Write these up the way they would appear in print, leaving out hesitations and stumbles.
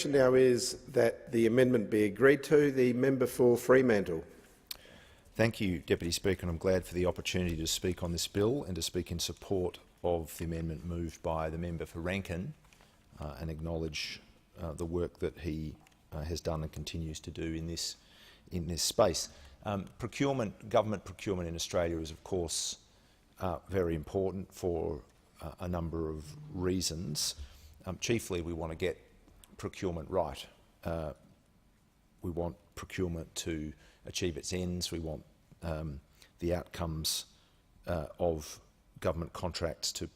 question now is that the amendment be agreed to. The member for Fremantle. Thank you, Deputy Speaker, and I'm glad for the opportunity to speak on this bill and to speak in support of the amendment moved by the member for Rankin and acknowledge the work that he has done and continues to do in this space. Government procurement in Australia is, of course, very important for a number of reasons. Chiefly, we want to get procurement right. We want procurement to achieve its ends. We want the outcomes of government contracts to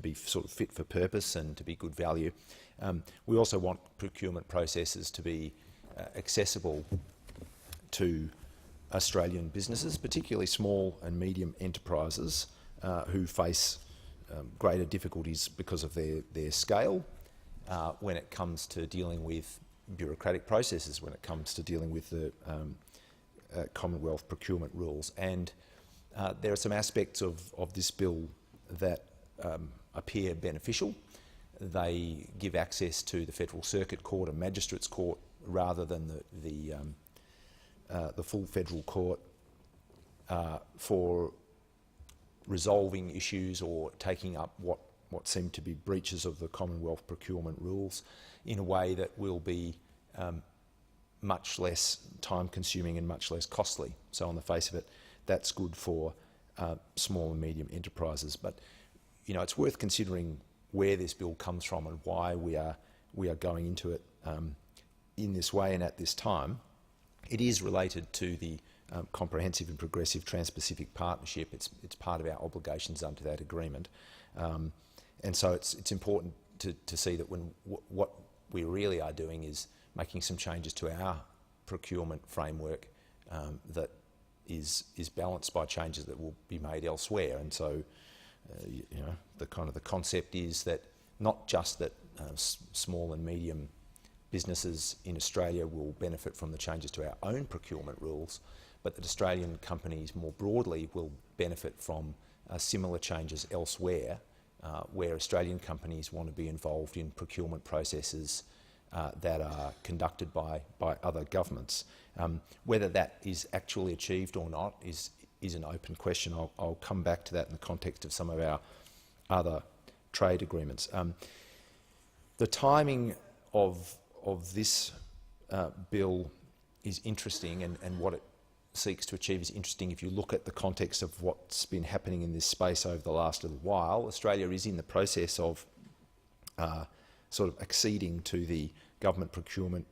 be sort of fit for purpose and to be good value. We also want procurement processes to be accessible to Australian businesses, particularly small and medium enterprises who face greater difficulties because of their scale when it comes to dealing with bureaucratic processes, when it comes to dealing with the Commonwealth procurement rules. And there are some aspects of this bill that appear beneficial. They give access to the Federal Circuit Court and Magistrates Court rather than the full Federal Court for resolving issues or taking up what seem to be breaches of the Commonwealth procurement rules in a way that will be much less time-consuming and much less costly. So on the face of it, that's good for small and medium enterprises. But it's worth considering where this bill comes from and why we are going into it in this way and at this time. It is related to the Comprehensive and Progressive Trans-Pacific Partnership. It's part of our obligations under that agreement, and so it's important to see that what we really are doing is making some changes to our procurement framework that is balanced by changes that will be made elsewhere. And so, the concept is that not just that small and medium businesses in Australia will benefit from the changes to our own procurement rules, but that Australian companies more broadly will benefit from similar changes elsewhere, where Australian companies want to be involved in procurement processes that are conducted by other governments. Whether that is actually achieved or not is an open question. I'll come back to that in the context of some of our other trade agreements. The timing of this bill is interesting, and what it seeks to achieve is interesting if you look at the context of what's been happening in this space over the last little while. Australia is in the process of sort of acceding to the government procurement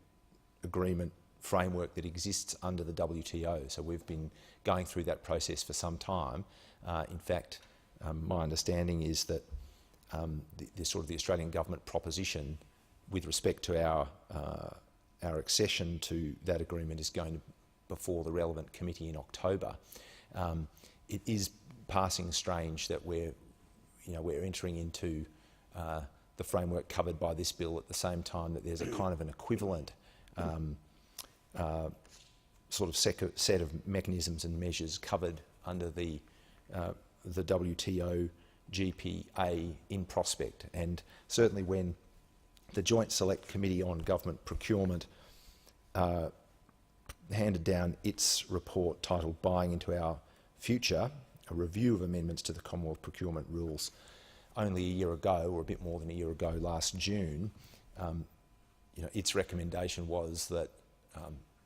agreement framework that exists under the WTO. So we've been going through that process for some time. In fact, my understanding is that the Australian government proposition with respect to our accession to that agreement is going before the relevant committee in October. It is passing strange that we're entering into the framework covered by this bill at the same time that there's a kind of an equivalent sort of set of mechanisms and measures covered under the WTO GPA in prospect. And certainly when the Joint Select Committee on Government Procurement handed down its report titled Buying into Our Future, a review of amendments to the Commonwealth procurement rules, only a year ago, or a bit more than a year ago, last June, its recommendation was that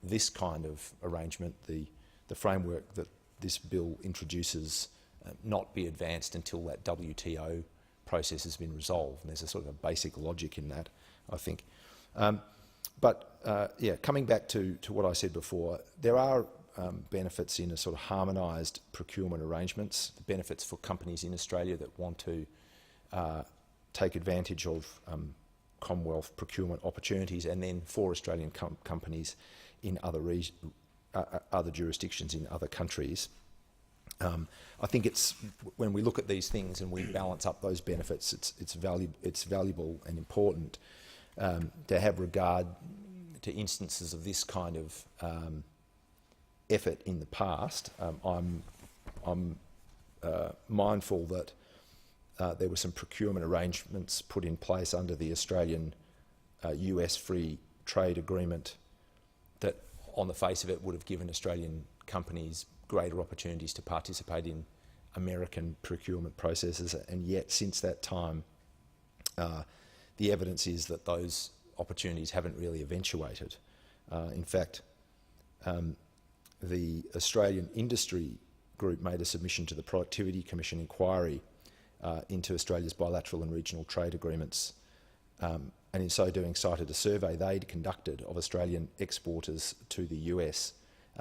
this kind of arrangement, the framework that this bill introduces, not be advanced until that WTO process has been resolved. And there's a sort of a basic logic in that, I think. Coming back to what I said before, there are benefits in a sort of harmonised procurement arrangements, benefits for companies in Australia that want to take advantage of Commonwealth procurement opportunities, and then for Australian companies in other jurisdictions in other countries. I think it's when we look at these things and we balance up those benefits, it's valuable and important to have regard to instances of this kind of effort in the past. I'm mindful that there were some procurement arrangements put in place under the Australian US free trade agreement that on the face of it would have given Australian companies greater opportunities to participate in American procurement processes, and yet since that time the evidence is that those opportunities haven't really eventuated. In fact, the Australian Industry Group made a submission to the Productivity Commission inquiry into Australia's bilateral and regional trade agreements, and in so doing cited a survey they'd conducted of Australian exporters to the US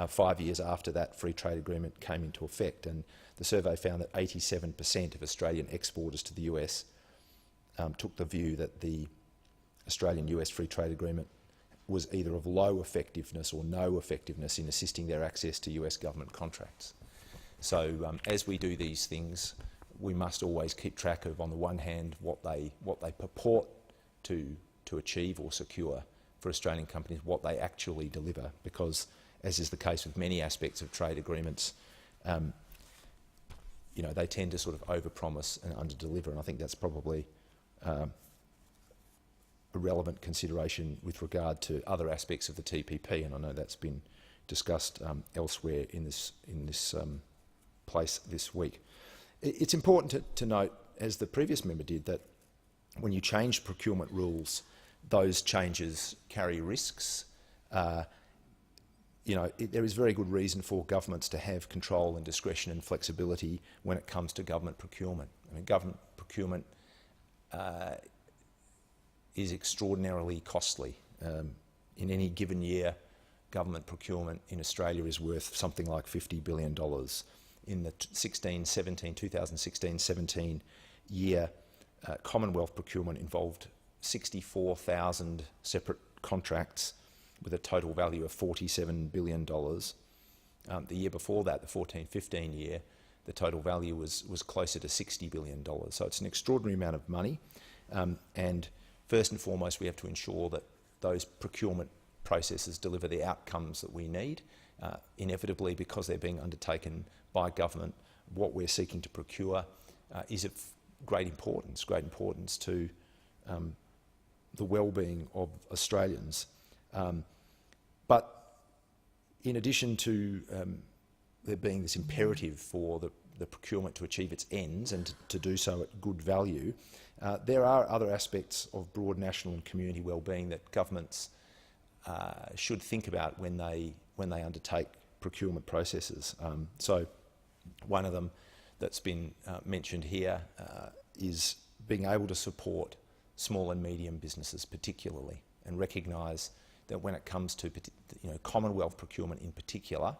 5 years after that free trade agreement came into effect. And the survey found that 87% of Australian exporters to the US took the view that the Australian-US free trade agreement was either of low effectiveness or no effectiveness in assisting their access to US government contracts. So as we do these things, we must always keep track of, on the one hand, what they purport to achieve or secure for Australian companies, what they actually deliver, because, as is the case with many aspects of trade agreements, you know, they tend to sort of overpromise and underdeliver, and I think that's probably a relevant consideration with regard to other aspects of the TPP, and I know that's been discussed elsewhere in this place this week. It's important to note, as the previous member did, that when you change procurement rules, those changes carry risks. You know, there is very good reason for governments to have control and discretion and flexibility when it comes to government procurement. I mean, government procurement is extraordinarily costly. In any given year, government procurement in Australia is worth something like $50 billion. In the 2016-17 year, Commonwealth procurement involved 64,000 separate contracts with a total value of $47 billion. The year before that, the 14-15 year, the total value was closer to $60 billion. So it's an extraordinary amount of money. And first and foremost, we have to ensure that those procurement processes deliver the outcomes that we need. Inevitably, because they're being undertaken by government, what we're seeking to procure is of great importance to the well-being of Australians. But in addition to there being this imperative for the procurement to achieve its ends and to do so at good value, there are other aspects of broad national and community well-being that governments should think about when they undertake procurement processes. So one of them that's been mentioned here is being able to support small and medium businesses particularly, and recognise that when it comes to Commonwealth procurement in particular,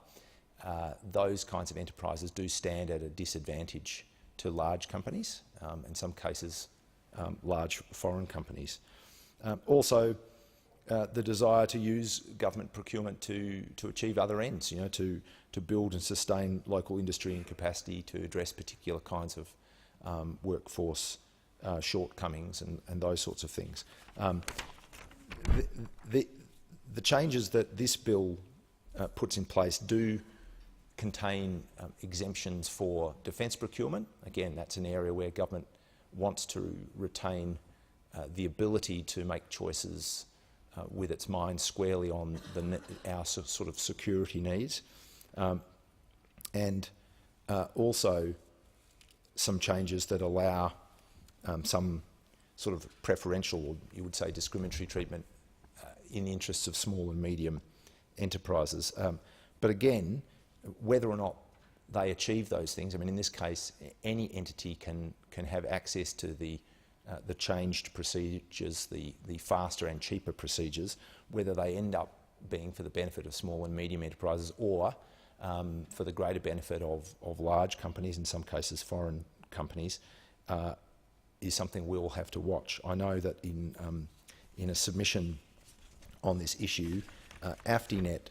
those kinds of enterprises do stand at a disadvantage to large companies, in some cases large foreign companies. Also, the desire to use government procurement to achieve other ends, to build and sustain local industry and capacity to address particular kinds of workforce shortcomings and those sorts of things. The changes that this bill puts in place do contain exemptions for defence procurement. Again, that's an area where government wants to retain the ability to make choices with its mind squarely on our sort of security needs, and also some changes that allow some sort of preferential, or you would say discriminatory treatment in the interests of small and medium enterprises. But again, whether or not they achieve those things, I mean, in this case, any entity can have access to the changed procedures, the faster and cheaper procedures, whether they end up being for the benefit of small and medium enterprises or for the greater benefit of large companies, in some cases foreign companies, is something we'll have to watch. I know that in a submission on this issue, AFTINET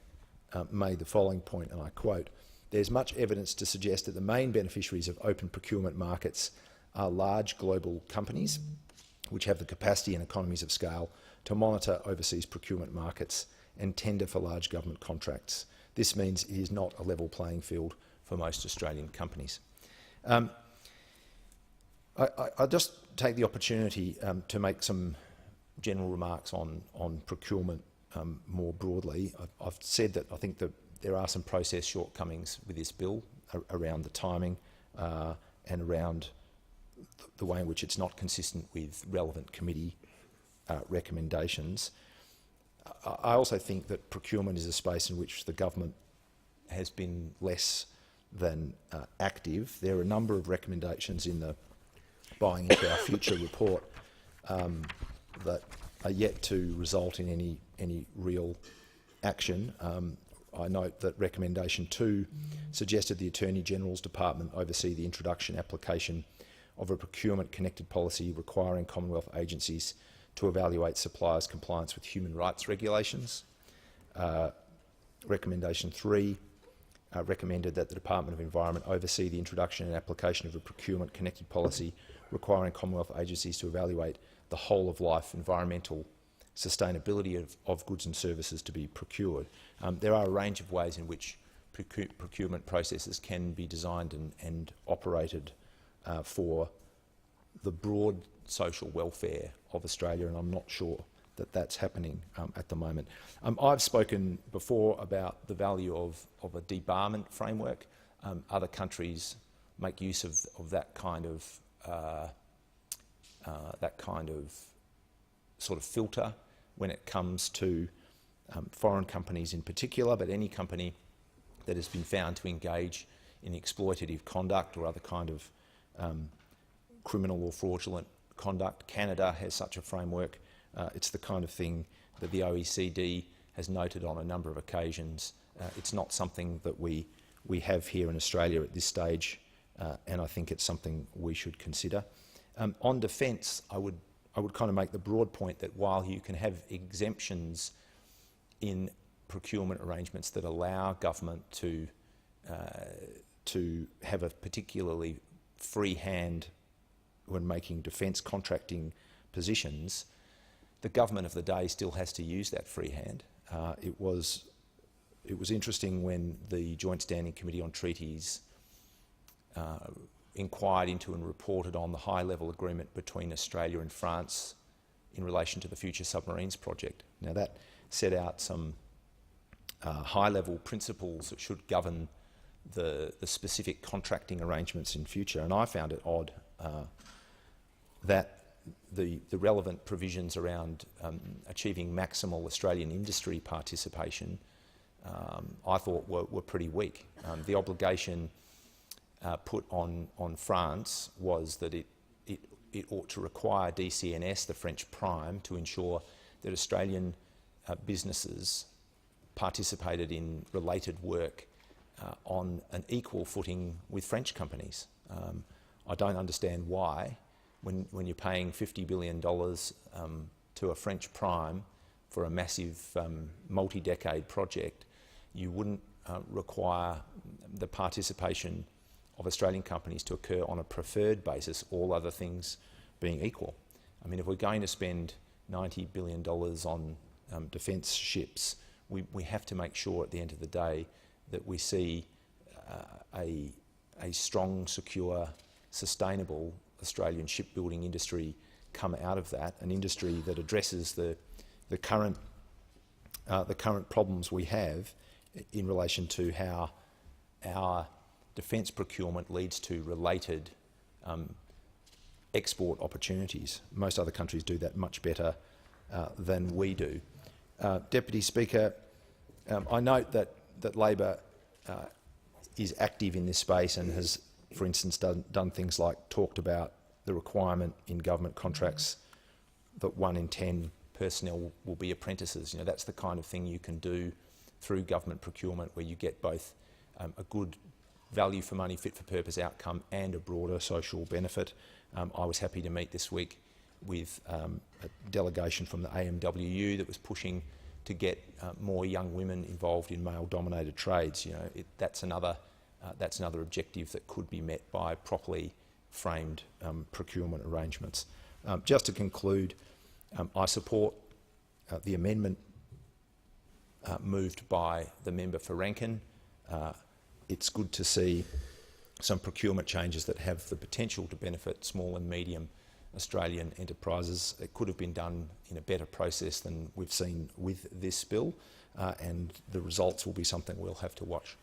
made the following point, and I quote, "There's much evidence to suggest that the main beneficiaries of open procurement markets are large global companies which have the capacity and economies of scale to monitor overseas procurement markets and tender for large government contracts. This means it is not a level playing field for most Australian companies." I'll just take the opportunity to make some general remarks on procurement more broadly. I've said that I think that there are some process shortcomings with this bill around the timing and around the way in which it's not consistent with relevant committee recommendations. I also think that procurement is a space in which the government has been less than active. There are a number of recommendations in the Buying into Our Future report that are yet to result in any real action. I note that recommendation 2 suggested the Attorney-General's Department oversee the introduction application of a procurement-connected policy requiring Commonwealth agencies to evaluate suppliers' compliance with human rights regulations. Recommendation 3 recommended that the Department of Environment oversee the introduction and application of a procurement-connected policy requiring Commonwealth agencies to evaluate the whole-of-life environmental sustainability of goods and services to be procured. There are a range of ways in which procurement processes can be designed and operated for the broad social welfare of Australia, and I'm not sure that that's happening at the moment. I've spoken before about the value of a debarment framework. Other countries make use of that kind of sort of filter when it comes to foreign companies in particular, but any company that has been found to engage in exploitative conduct or other kind of criminal or fraudulent conduct. Canada has such a framework. It's the kind of thing that the OECD has noted on a number of occasions. It's not something that we have here in Australia at this stage, and I think it's something we should consider. On defence, I would kind of make the broad point that while you can have exemptions in procurement arrangements that allow government to have a particularly free hand when making defence contracting positions, the government of the day still has to use that free hand. It was interesting when the Joint Standing Committee on Treaties inquired into and reported on the high-level agreement between Australia and France in relation to the Future Submarines project. Now that set out some high-level principles that should govern the specific contracting arrangements in future, and I found it odd that the relevant provisions around achieving maximal Australian industry participation I thought were pretty weak. The obligation put on France was that it ought to require DCNS, the French prime, to ensure that Australian businesses participated in related work on an equal footing with French companies. I don't understand why, when you're paying $50 billion to a French prime for a massive multi-decade project, you wouldn't require the participation of Australian companies to occur on a preferred basis, all other things being equal. I mean, if we're going to spend $90 billion on defence ships, we have to make sure at the end of the day that we see a strong, secure, sustainable Australian shipbuilding industry come out of that, an industry that addresses the current problems we have in relation to how our defence procurement leads to related export opportunities. Most other countries do that much better than we do. Deputy Speaker, I note that Labor is active in this space and has, for instance, done things like talked about the requirement in government contracts that 1 in 10 personnel will be apprentices. You know, that's the kind of thing you can do through government procurement, where you get both a good value for money, fit for purpose outcome and a broader social benefit. I was happy to meet this week with a delegation from the AMWU that was pushing to get more young women involved in male-dominated trades. You know, that's another objective that could be met by properly framed procurement arrangements. Just to conclude, I support the amendment moved by the member for Rankin. It's good to see some procurement changes that have the potential to benefit small and medium Australian enterprises. It could have been done in a better process than we've seen with this bill, and the results will be something we'll have to watch.